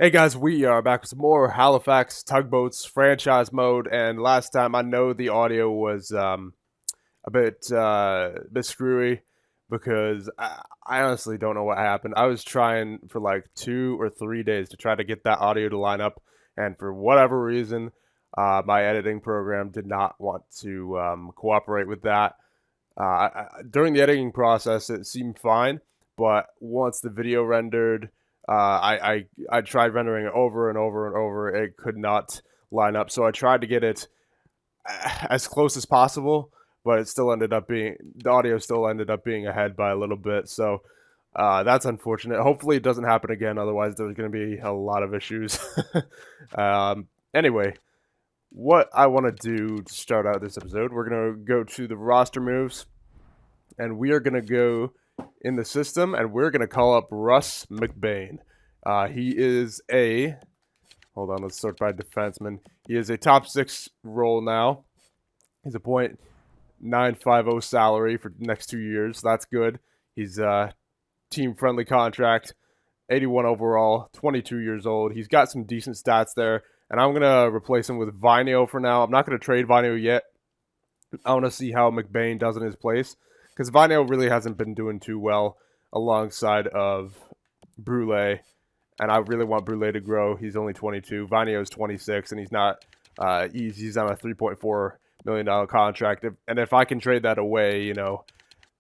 Hey guys, we are back with some more Halifax Tugboats franchise mode, and last time I know the audio was a bit screwy because I honestly don't know what happened. I was trying for like 2 or 3 days to try to get that audio to line up, and for whatever reason, my editing program did not want to cooperate with that. During the editing process, it seemed fine, but once the video rendered, I tried rendering it over and over and over. It could not line up, so I tried to get it as close as possible, but it still ended up being the audio still ended up being ahead by a little bit. So that's unfortunate. Hopefully, it doesn't happen again. Otherwise, there's going to be a lot of issues. Anyway, what I want to do to start out this episode, we're going to go to the roster moves, and we are going to go in the system, and we're going to call up Russ McBain. He is a, hold on, let's start by defenseman. He is a top 6 role now. He's a .950 salary for the next 2 years. That's good. He's a team-friendly contract, 81 overall, 22 years old. He's got some decent stats there, and I'm going to replace him with Vainio for now. I'm not going to trade Vainio yet. I want to see how McBain does in his place, because Vainio really hasn't been doing too well alongside of Brule, and I really want Brule to grow. He's only 22. Vainio is 26, and he's not. He's on a $3.4 million contract, and if I can trade that away, you know,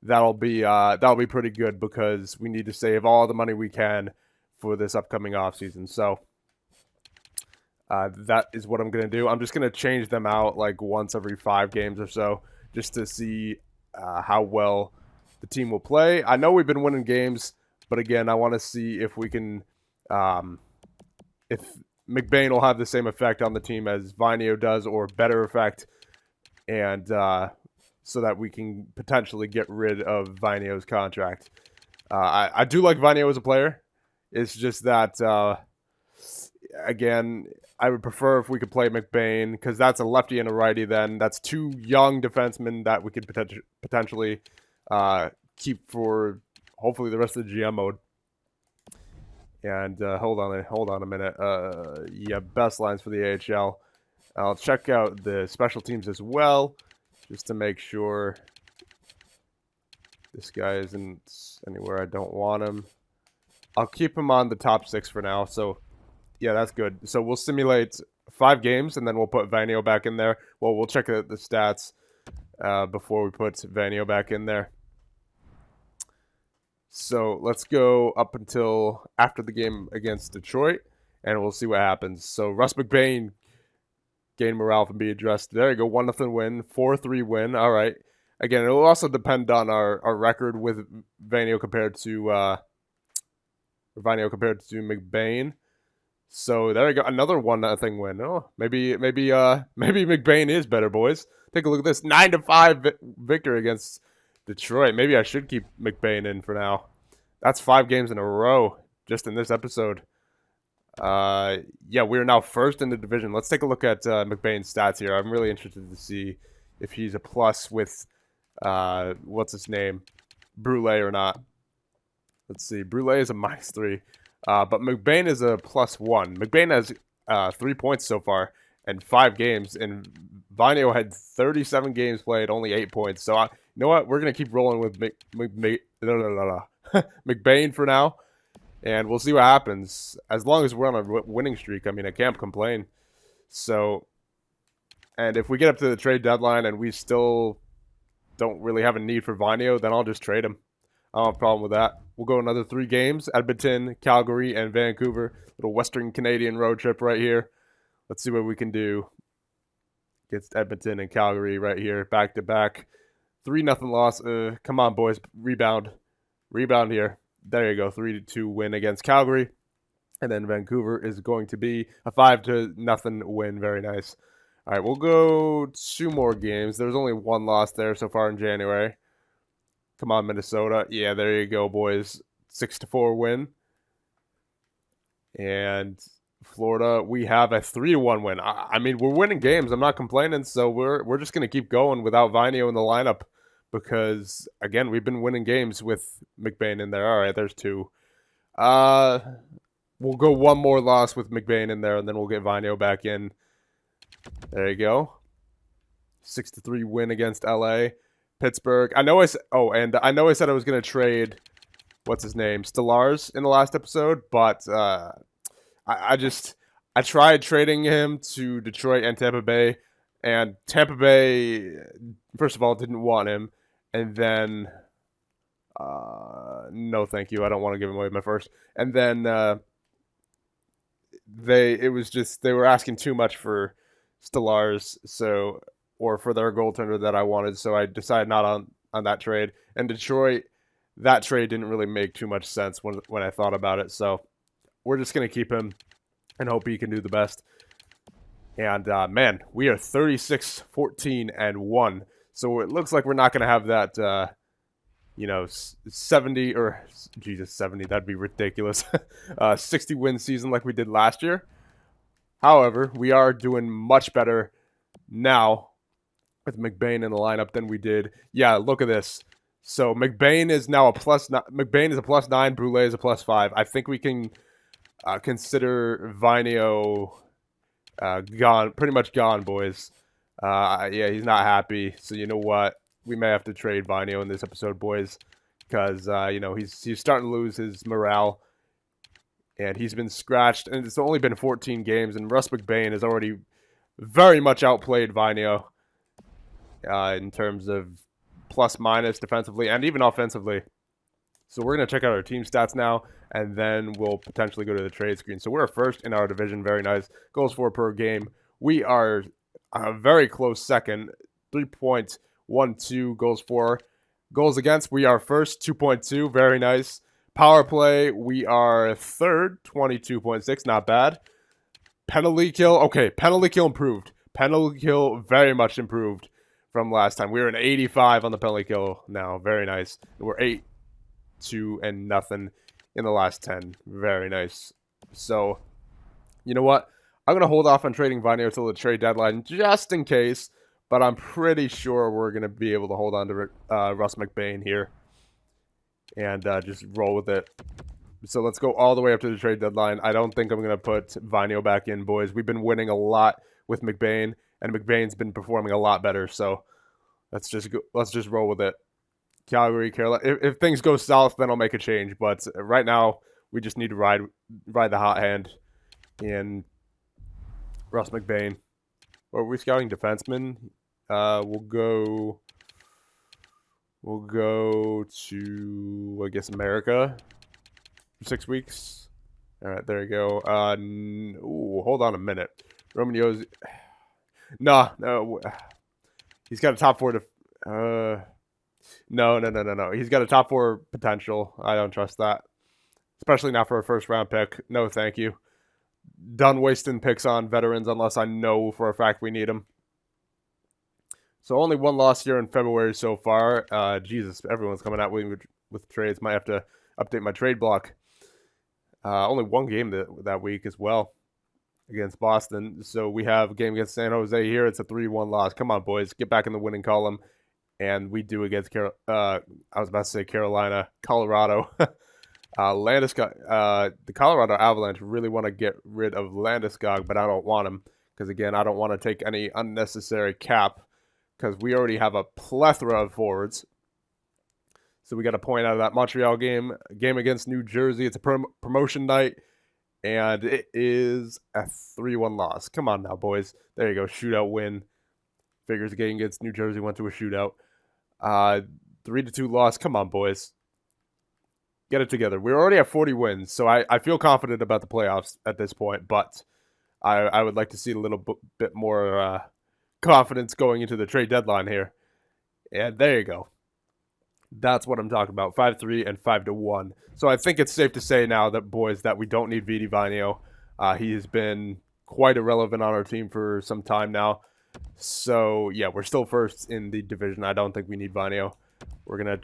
that'll be pretty good because we need to save all the money we can for this upcoming offseason. So that is what I'm going to do. I'm just going to change them out like once every 5 games or so just to see how well the team will play. I know we've been winning games, but again, I want to see if we can, if McBain will have the same effect on the team as Vainio does or better effect, and so that we can potentially get rid of Vainio's contract. I do like Vainio as a player. It's just that, again, I would prefer if we could play McBain because that's a lefty and a righty then. That's 2 young defensemen that we could potentially keep for hopefully the rest of the GM mode. And hold on a minute. Yeah, best lines for the AHL. I'll check out the special teams as well just to make sure this guy isn't anywhere I don't want him. I'll keep him on the top 6 for now. So yeah, that's good. So we'll simulate 5 games, and then we'll put Vainio back in there. Well, we'll check the stats before we put Vainio back in there. So let's go up until after the game against Detroit, and we'll see what happens. So Russ McBain gain morale from being addressed. There you go, 1-0 win, 4-3 win. All right. Again, it will also depend on our record with Vainio compared to McBain. So there you go, another 1-0 win. Oh, maybe McBain is better, boys. Take a look at this 9-5 victory against Detroit. Maybe I should keep McBain in for now. That's 5 games in a row just in this episode. Yeah, we're now first in the division. Let's take a look at McBain's stats here. I'm really interested to see if he's a plus with what's his name, Brule or not. Let's see. Brule is a -3. But McBain is a +1. McBain has 3 points so far in 5 games, and Vainio had 37 games played, only 8 points. So, you know what? We're going to keep rolling with McBain for now, and we'll see what happens. As long as we're on a winning streak, I mean, I can't complain. So, and if we get up to the trade deadline and we still don't really have a need for Vainio, then I'll just trade him. I don't have a problem with that. We'll go another 3 games. Edmonton, Calgary, and Vancouver. Little Western Canadian road trip right here. Let's see what we can do against Edmonton and Calgary right here. Back to back. 3-0 loss. Come on, boys. Rebound. Rebound here. There you go. 3-2 win against Calgary. And then Vancouver is going to be a 5-0 win. Very nice. All right, we'll go 2 more games. There's only 1 loss there so far in January. Come on, Minnesota. Yeah, there you go, boys. 6-4 win. And Florida, we have a 3-1 win. I mean, we're winning games. I'm not complaining, so we're just going to keep going without Vainio in the lineup because, again, we've been winning games with McBain in there. All right, there's 2. we'll go one more loss with McBain in there, and then we'll get Vainio back in. There you go. 6-3 win against LA. Pittsburgh. I know I said I said I was gonna trade what's his name? Stellars in the last episode, but I tried trading him to Detroit and Tampa Bay, and Tampa Bay first of all didn't want him, and then no thank you, I don't want to give him away my first. And then they were asking too much for Stellars, or for their goaltender that I wanted, so I decided not on that trade. And Detroit, that trade didn't really make too much sense when I thought about it, so we're just going to keep him and hope he can do the best. And, man, we are 36-14-1, so it looks like we're not going to have that, 70, or, Jesus, 70, that'd be ridiculous, 60-win season like we did last year. However, we are doing much better now with McBain in the lineup than we did. Yeah, look at this. So McBain is now a +9. McBain is a +9. Brule is a +5. I think we can consider Vainio gone, pretty much gone, boys. Yeah, he's not happy. So you know what? We may have to trade Vainio in this episode, boys, because he's starting to lose his morale, and he's been scratched. And it's only been 14 games, and Russ McBain has already very much outplayed Vainio in terms of plus-minus defensively and even offensively. So we're going to check out our team stats now, and then we'll potentially go to the trade screen. So we're first in our division. Very nice. Goals for per game. We are a very close second. 3.12 goals for. Goals against, we are first. 2.2. Very nice. Power play, we are third. 22.6. Not bad. Penalty kill. Okay, penalty kill improved. Penalty kill very much improved from last time. We were an 85 on the penalty kill now. Very nice. We're 8-2-0 in the last 10. Very nice. So, you know what? I'm going to hold off on trading Vainio until the trade deadline just in case, but I'm pretty sure we're going to be able to hold on to Russ McBain here and just roll with it. So let's go all the way up to the trade deadline. I don't think I'm going to put Vainio back in, boys. We've been winning a lot with McBain, and McBain's been performing a lot better. So let's just roll with it. Calgary, Carolina. If things go south, then I'll make a change. But right now, we just need to ride the hot hand in Russ McBain. Or are we scouting defensemen? We'll go to, I guess, America for 6 weeks. All right, there you go. Hold on a minute. Romanio's. No. He's got a top 4 No. He's got a top 4 potential. I don't trust that. Especially not for a first-round pick. No, thank you. Done wasting picks on veterans unless I know for a fact we need them. So only one loss here in February so far. Jesus, everyone's coming out with trades. Might have to update my trade block. Only one game that week as well against Boston. So we have a game against San Jose here. It's a 3-1 loss. Come on, boys. Get back in the winning column. And we do against I was about to say Carolina, Colorado. Landeskog, the Colorado Avalanche really want to get rid of Landeskog, but I don't want him because, again, I don't want to take any unnecessary cap because we already have a plethora of forwards. So we got a point out of that Montreal game against New Jersey. It's a promotion night, and it is a 3-1 loss. Come on now, boys. There you go, shootout win. Figures the game against New Jersey went to a shootout. 3-2 loss. Come on, boys. Get it together. We're already at 40 wins, so I feel confident about the playoffs at this point, but I would like to see a little bit more confidence going into the trade deadline here. And there you go. That's what I'm talking about. 5-3 and 5-1. So I think it's safe to say now that, boys, that we don't need Vidi Vainio. He has been quite irrelevant on our team for some time now. So yeah, we're still first in the division. I don't think we need Vainio. We're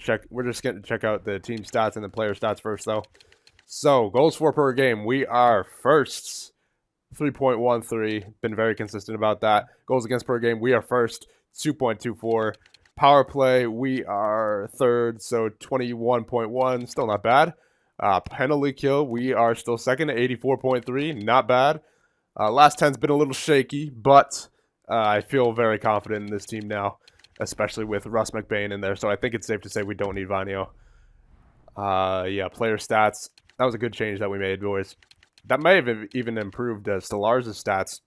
just gonna check out the team stats and the player stats first, though. So goals for per game, we are first, 3.13. Been very consistent about that. Goals against per game, we are first, 2.24. Power play, we are third, so 21.1. Still not bad. Penalty kill, we are still second at 84.3. Not bad. Last 10's been a little shaky, but I feel very confident in this team now, especially with Russ McBain in there. So I think it's safe to say we don't need Vainio. Yeah, player stats. That was a good change that we made, boys. That may have even improved Stellaris' stats,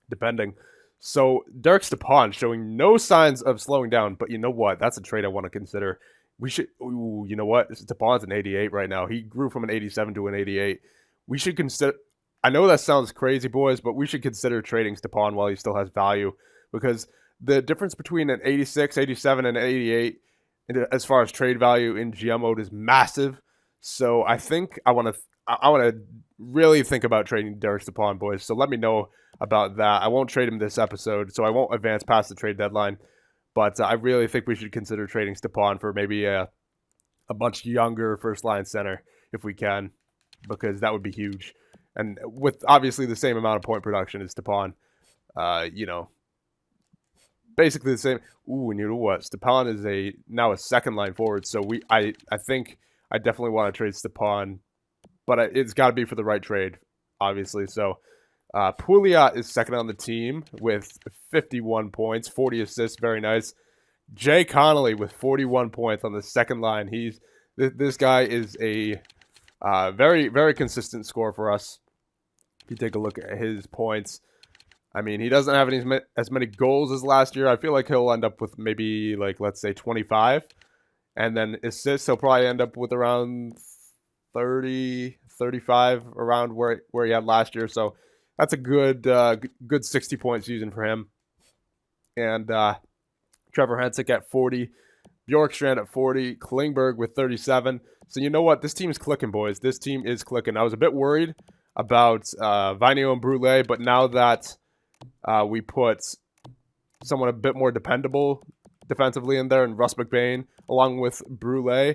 depending. So Derek Stepan showing no signs of slowing down, but you know what? That's a trade I want to consider. We should, ooh, you know what? Stepan's an 88 right now. He grew from an 87 to an 88. We should consider, I know that sounds crazy, boys, but we should consider trading Stepan while he still has value, because the difference between an 86, 87, and an 88 as far as trade value in GM mode is massive. So I think I want to really think about trading Derek Stepan, boys. So let me know about that. I won't trade him this episode, so I won't advance past the trade deadline. But I really think we should consider trading Stepan for maybe a much younger first-line center if we can, because that would be huge. And with obviously the same amount of point production as Stepan, you know, basically the same. Ooh, and you know what? Stepan is now a second-line forward, so I think I definitely want to trade Stepan, but it's got to be for the right trade, obviously. So Pouliot is second on the team with 51 points, 40 assists, very nice. Jay Connolly with 41 points on the second line. This guy is a very, very consistent scorer for us. If you take a look at his points, I mean, he doesn't have as many goals as last year. I feel like he'll end up with maybe, like, let's say 25. And then assists, he'll probably end up with around 30, 35, around where he had last year. So that's a good 60-point season for him. And Trevor Hensick at 40. Bjorkstrand at 40. Klingberg with 37. So you know what? This team's clicking, boys. This team is clicking. I was a bit worried about Vainio and Brule, but now that we put someone a bit more dependable defensively in there, and Russ McBain along with Brule,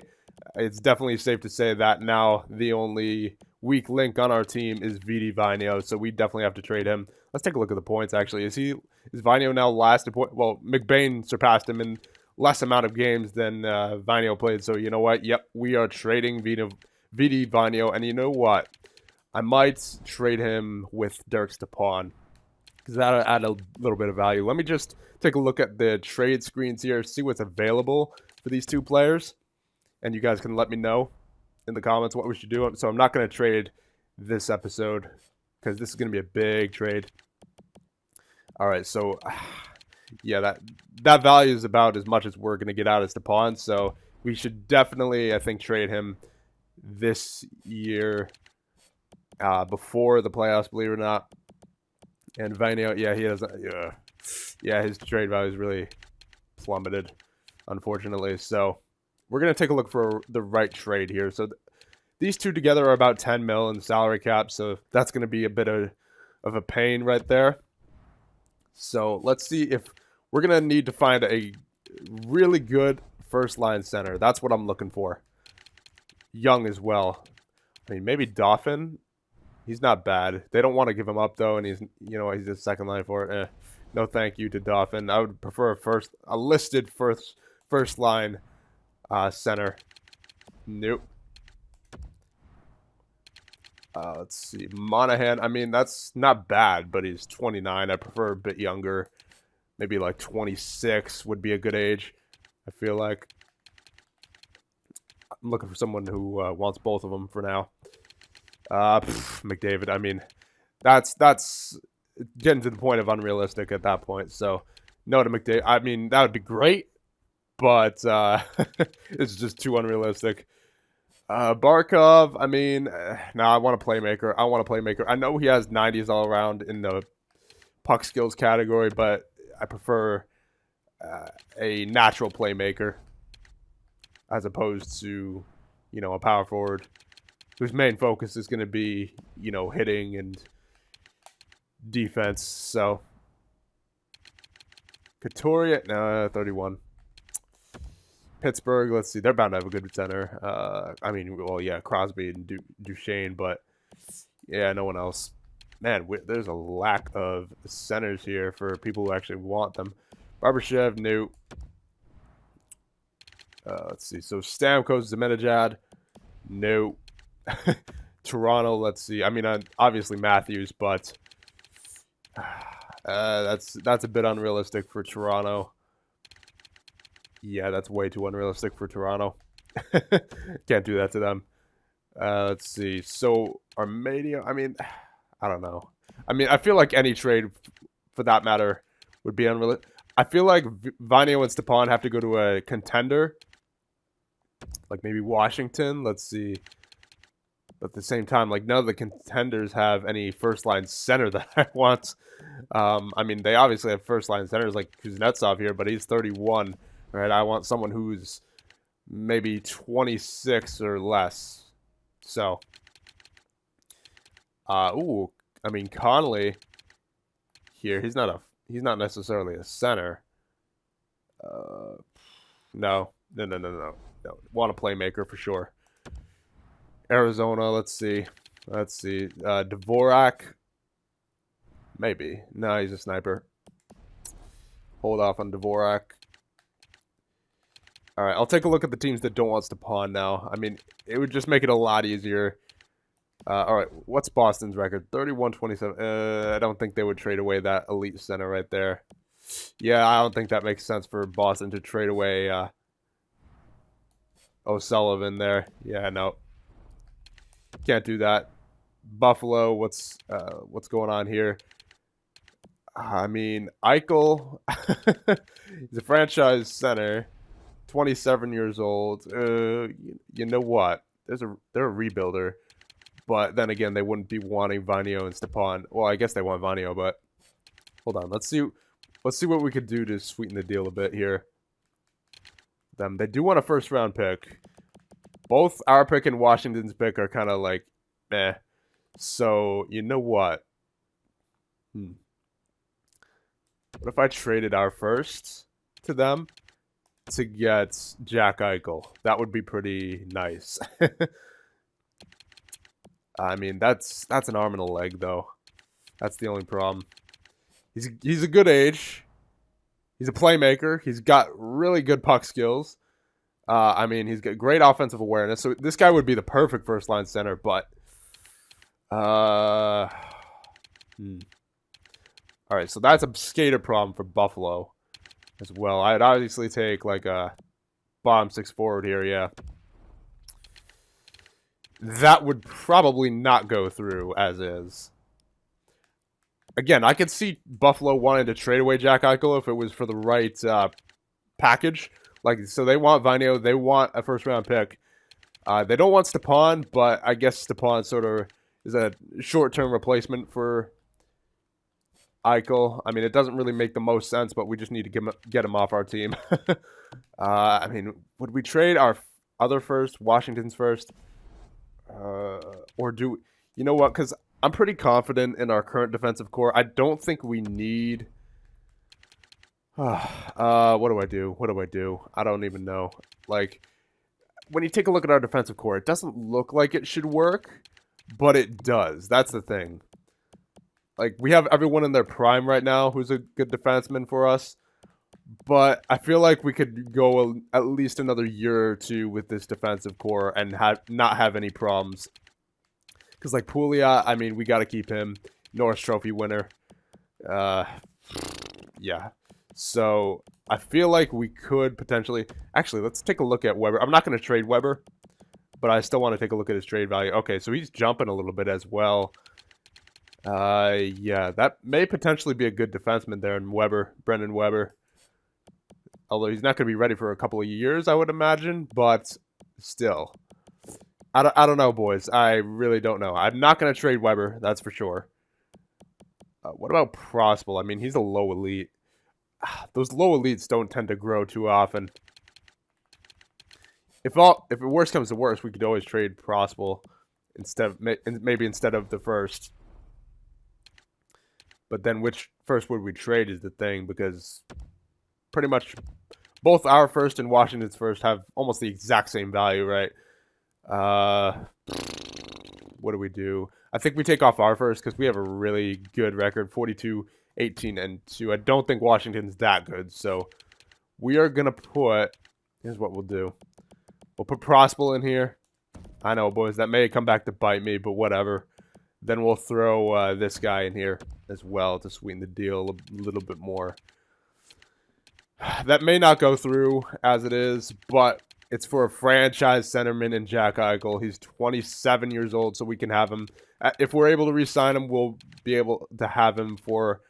it's definitely safe to say that now the only weak link on our team is Vainio, so we definitely have to trade him. Let's take a look at the points, actually. Is Vainio now last in point? Well, McBain surpassed him in less amount of games than Vainio played, so you know what? Yep, we are trading Vainio, and you know what? I might trade him with Derek Stepan, because that'll add a little bit of value. Let me just take a look at the trade screens here, see what's available for these two players, and you guys can let me know in the comments what we should do. So I'm not going to trade this episode, because this is going to be a big trade. All right, so yeah, that value is about as much as we're going to get out of Stepan, so we should definitely, I think, trade him this year before the playoffs, believe it or not. And Vainio, yeah, he doesn't. Yeah, his trade value is really plummeted, unfortunately. So we're gonna take a look for the right trade here. So these two together are about 10 mil in salary cap. So that's gonna be a bit of a pain right there. So let's see if we're gonna need to find a really good first line center. That's what I'm looking for. Young as well. I mean, maybe Dauphin. He's not bad. They don't want to give him up though, and he's a second line for it. No, thank you to Dauphin. I would prefer a listed first line center. Nope. Let's see, Monahan. I mean, that's not bad, but he's 29. I prefer a bit younger. Maybe like 26 would be a good age. I feel like I'm looking for someone who wants both of them for now. McDavid. I mean, that's getting to the point of unrealistic at that point. So, no to McDavid. I mean, that would be great, but it's just too unrealistic. Barkov. I mean, no, I want a playmaker. I know he has 90s all around in the puck skills category, but I prefer a natural playmaker as opposed to, a power forward whose main focus is going to be, hitting and defense. So, Couturier, no, 31. Pittsburgh, let's see. They're bound to have a good center. I mean, well, yeah, Crosby and Duchesne, but yeah, no one else. Man, there's a lack of centers here for people who actually want them. Barbashev, no. Let's see. So, Stamkos, Zibanejad, no. Toronto, let's see. I mean, obviously Matthews, but that's a bit unrealistic for Toronto. Yeah, that's way too unrealistic for Toronto. Can't do that to them. Let's see. So Armenia, I mean, I don't know. I mean, I feel like any trade, for that matter, would be unrealistic. I feel like Vainio and Stepan have to go to a contender, like maybe Washington. Let's see. But at the same time, like none of the contenders have any first-line center that I want. I mean, they obviously have first-line centers like Kuznetsov here, but he's 31, right? I want someone who's maybe 26 or less. So, ooh, I mean Conley here. He's not necessarily a center. No. Want a playmaker for sure. Arizona, let's see. Dvorak. Maybe. No, he's a sniper. Hold off on Dvorak. Alright, I'll take a look at the teams that don't want Stepan now. I mean, it would just make it a lot easier. Alright, what's Boston's record? 31-27. I don't think they would trade away that elite center right there. Yeah, I don't think that makes sense for Boston to trade away O'Sullivan there. Yeah, no. Can't do that. Buffalo, what's going on here? I mean, Eichel, he's a franchise center, 27 years old. You know what? They're a rebuilder, but then again, they wouldn't be wanting Vainio and Stepan. Well, I guess they want Vainio, but hold on. Let's see what we could do to sweeten the deal a bit here. They do want a first-round pick. Both our pick and Washington's pick are kind of like, meh. So, you know what? What if I traded our first to them to get Jack Eichel? That would be pretty nice. I mean, that's an arm and a leg, though. That's the only problem. He's a good age. He's a playmaker. He's got really good puck skills. I mean, he's got great offensive awareness. So this guy would be the perfect first-line center, but... Alright, so that's a skater problem for Buffalo as well. I'd obviously take like a bottom six forward here, yeah. That would probably not go through as is. Again, I could see Buffalo wanting to trade away Jack Eichel if it was for the right package. Like, so they want Vainio, they want a first-round pick. They don't want Stepan, but I guess Stepan sort of is a short-term replacement for Eichel. I mean, it doesn't really make the most sense, but we just need to get him off our team. I mean, would we trade our other first, Washington's first? Or do... You know what? Because I'm pretty confident in our current defensive core. I don't think we need... what do I do? I don't even know. Like, when you take a look at our defensive core, it doesn't look like it should work, but it does. That's the thing. Like, we have everyone in their prime right now who's a good defenseman for us, but I feel like we could go at least another year or two with this defensive core and not have any problems. Because, like, Pouliot, I mean, we got to keep him. Norris Trophy winner. Yeah. So, I feel like we could potentially... Actually, let's take a look at Weber. I'm not going to trade Weber, but I still want to take a look at his trade value. Okay, so he's jumping a little bit as well. Yeah, that may potentially be a good defenseman there in Weber, Brendan Weber. Although he's not going to be ready for a couple of years, I would imagine, but still. I don't know, boys. I really don't know. I'm not going to trade Weber, that's for sure. What about Prospel? I mean, he's a low elite. Those low elites don't tend to grow too often. If it worst comes to worst, we could always trade Prospel maybe instead of the first. But then which first would we trade is the thing, because pretty much both our first and Washington's first have almost the exact same value, right? What do we do? I think we take off our first because we have a really good record, 42, 18, and 2. I don't think Washington's that good, so we are going to put... Here's what we'll do. We'll put Prospel in here. I know, boys, that may come back to bite me, but whatever. Then we'll throw this guy in here as well to sweeten the deal a little bit more. That may not go through as it is, but it's for a franchise centerman in Jack Eichel. He's 27 years old, so we can have him. If we're able to re-sign him, we'll be able to have him for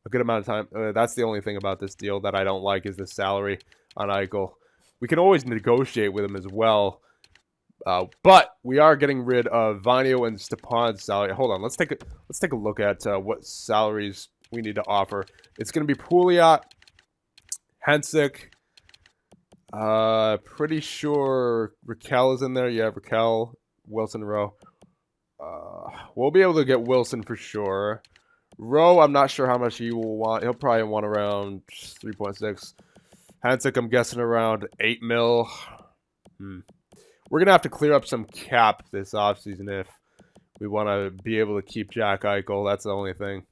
a good amount of time. That's the only thing about this deal that I don't like is the salary on Eichel. We can always negotiate with him as well. But we are getting rid of Vainio and Stepan's salary. Hold on, let's take a look at what salaries we need to offer. It's going to be Pouliot, Hensick. Pretty sure Raquel is in there. Yeah, Raquel, Wilson, Rowe. We'll be able to get Wilson for sure. Rowe, I'm not sure how much he will want. He'll probably want around 3.6. Hensick, I'm guessing around 8 mil. We're going to have to clear up some cap this offseason if we want to be able to keep Jack Eichel. That's the only thing.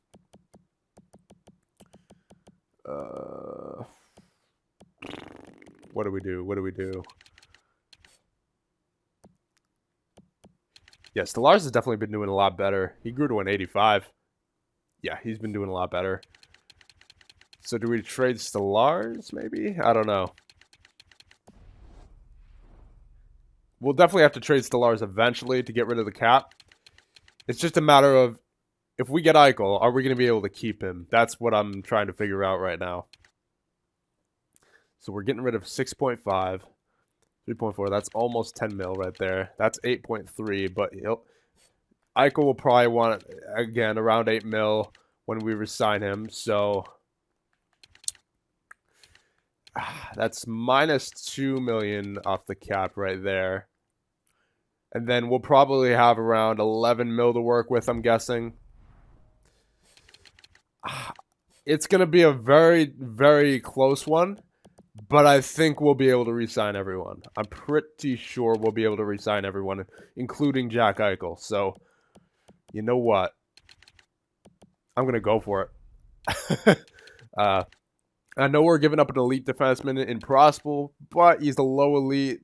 What do we do? What do we do? Yeah, Stolarz has definitely been doing a lot better. He grew to an 85. Yeah, he's been doing a lot better. So do we trade Stolarz, maybe? I don't know. We'll definitely have to trade Stolarz eventually to get rid of the cap. It's just a matter of, if we get Eichel, are we going to be able to keep him? That's what I'm trying to figure out right now. So we're getting rid of 6.5. 3.4, that's almost 10 mil right there. That's 8.3, but Eichel will probably want, again, around 8 mil when we resign him. So that's minus 2 million off the cap right there. And then we'll probably have around 11 mil to work with, I'm guessing. It's going to be a very, very close one. But I think we'll be able to re-sign everyone. I'm pretty sure we'll be able to re-sign everyone, including Jack Eichel. So, you know what? I'm going to go for it. I know we're giving up an elite defenseman in Prospel, but he's a low elite.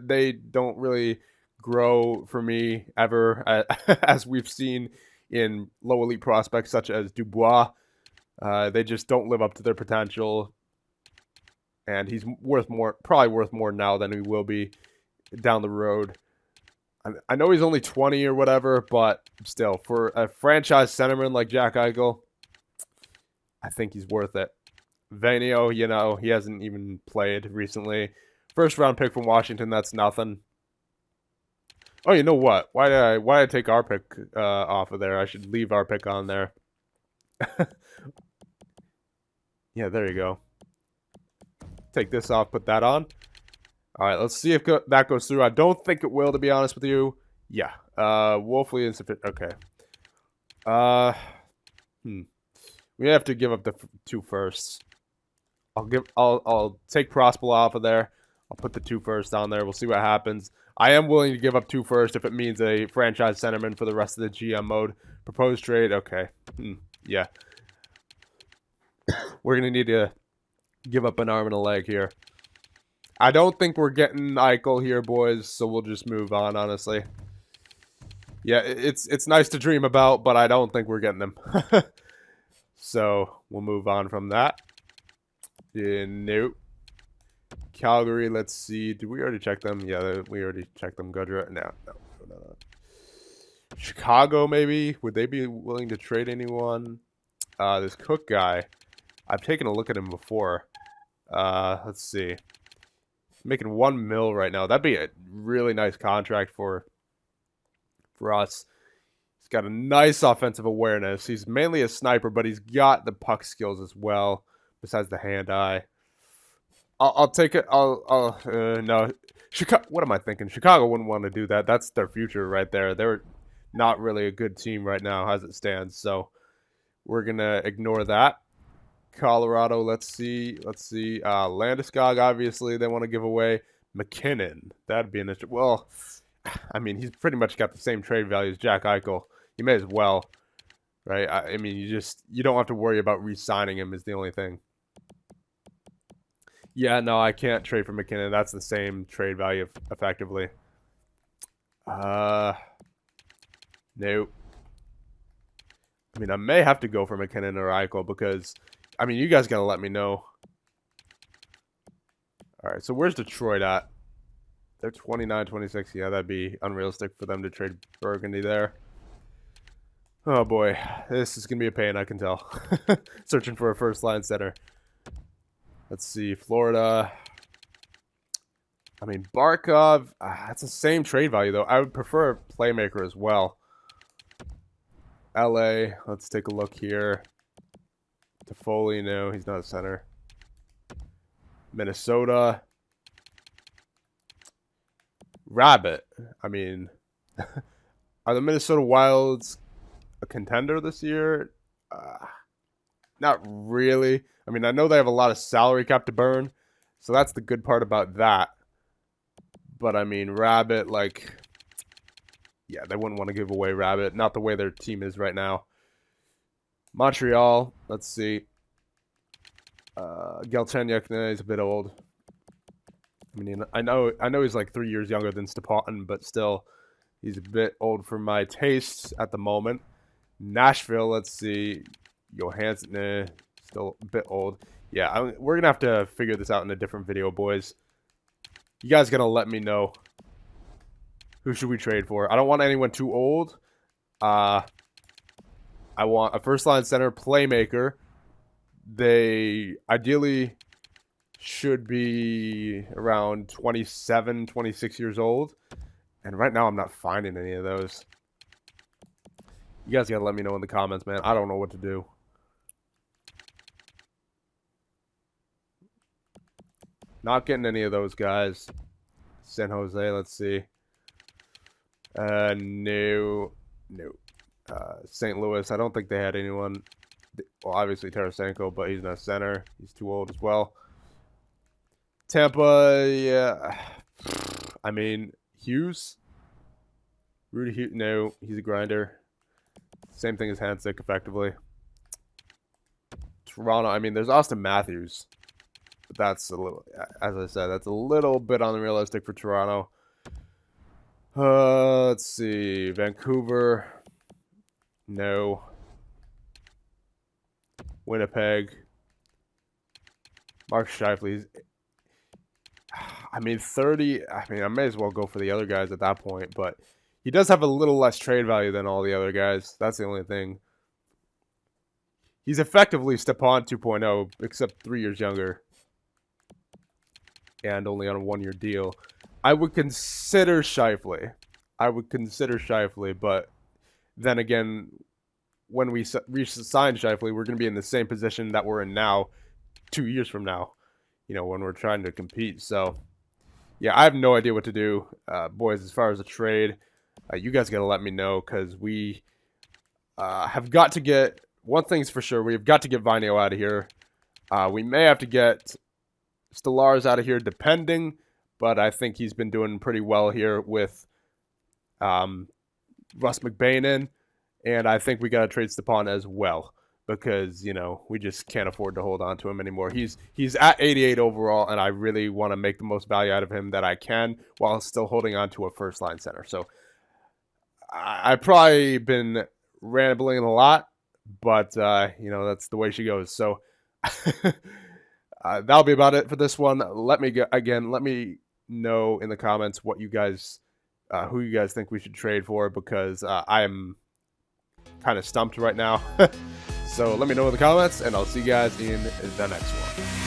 They don't really grow for me ever, as we've seen in low elite prospects such as Dubois. They just don't live up to their potential. And he's probably worth more now than he will be down the road. I know he's only 20 or whatever, but still, for a franchise centerman like Jack Eichel, I think he's worth it. Vainio, you know, he hasn't even played recently. First round pick from Washington, that's nothing. Oh, you know what? Why did I take our pick off of there? I should leave our pick on there. Yeah, there you go. Take this off, put that on. All right, let's see if that goes through. I don't think it will, to be honest with you. Yeah, woefully insufficient. Okay. We have to give up the 2 firsts. I'll take Prospel off of there. I'll put the 2 firsts on there. We'll see what happens. I am willing to give up 2 firsts if it means a franchise centerman for the rest of the GM mode. Proposed trade. Okay. Yeah. We're gonna need to give up an arm and a leg here. I don't think we're getting Eichel here, boys, so we'll just move on, honestly. Yeah, it's nice to dream about, but I don't think we're getting them. So, we'll move on from that. Nope. Calgary, let's see. Did we already check them? Yeah, we already checked them. Gudra. No. Chicago, maybe? Would they be willing to trade anyone? This Cook guy. I've taken a look at him before. Let's see. Making 1 mil right now. That'd be a really nice contract for us. He's got a nice offensive awareness. He's mainly a sniper, but he's got the puck skills as well, besides the hand-eye. I'll take it. No. Chicago. What am I thinking? Chicago wouldn't want to do that. That's their future right there. They're not really a good team right now as it stands. So we're gonna ignore that. Colorado, let's see. Landeskog, obviously, they want to give away. McKinnon, that'd be an interesting. Well, I mean, he's pretty much got the same trade value as Jack Eichel. You may as well, right? I mean, you don't have to worry about re-signing him is the only thing. Yeah, no, I can't trade for McKinnon. That's the same trade value, effectively. Nope. I mean, I may have to go for McKinnon or Eichel because, I mean, you guys gotta let me know. All right, so where's Detroit at? They're 29, 26. Yeah, that'd be unrealistic for them to trade Burgundy there. Oh boy, this is gonna be a pain, I can tell. Searching for a first-line center. Let's see, Florida. I mean, Barkov, that's the same trade value, though. I would prefer a playmaker as well. LA, let's take a look here. Toffoli, no, he's not a center. Minnesota. Rabbit. I mean, are the Minnesota Wilds a contender this year? Not really. I mean, I know they have a lot of salary cap to burn, so that's the good part about that. But, I mean, Rabbit, like, yeah, they wouldn't want to give away Rabbit. Not the way their team is right now. Montreal, let's see. Galchenyuk, he's a bit old. I mean, I know he's like 3 years younger than Stepan, but still, he's a bit old for my tastes at the moment. Nashville, let's see. Johansson, still a bit old. Yeah, we're going to have to figure this out in a different video, boys. You guys got to let me know. Who should we trade for? I don't want anyone too old. I want a first-line center playmaker. They ideally should be around 27, 26 years old. And right now I'm not finding any of those. You guys got to let me know in the comments, man. I don't know what to do. Not getting any of those guys. San Jose, let's see. No. St. Louis, I don't think they had anyone. Well, obviously Tarasenko, but he's not a center. He's too old as well. Tampa, yeah. I mean, Hughes. Rudy Hughes, no, he's a grinder. Same thing as Hansick, effectively. Toronto, I mean, there's Austin Matthews. But that's a little, as I said, that's a little bit unrealistic for Toronto. Let's see. Vancouver. No. Winnipeg. Mark Scheifele. I mean, 30. I mean, I may as well go for the other guys at that point, but he does have a little less trade value than all the other guys. That's the only thing. He's effectively Stepan 2.0, except 3 years younger. And only on a 1-year deal. I would consider Scheifele. But then again, when we sign Scheifele, we're going to be in the same position that we're in now 2 years from now, you know, when we're trying to compete. So, yeah, I have no idea what to do. Boys, as far as a trade, you guys got to let me know because we have got to get, one thing's for sure, we've got to get Vainio out of here. We may have to get Stolarz out of here depending, but I think he's been doing pretty well here with Russ McBain in, and I think we got to trade Stepan as well because, you know, we just can't afford to hold on to him anymore. He's at 88 overall, and I really want to make the most value out of him that I can while still holding on to a first-line center. So I've probably been rambling a lot, but, you know, that's the way she goes. So that'll be about it for this one. Let me know in the comments what you guys, who you guys think we should trade for, because I am kind of stumped right now. So let me know in the comments, and I'll see you guys in the next one.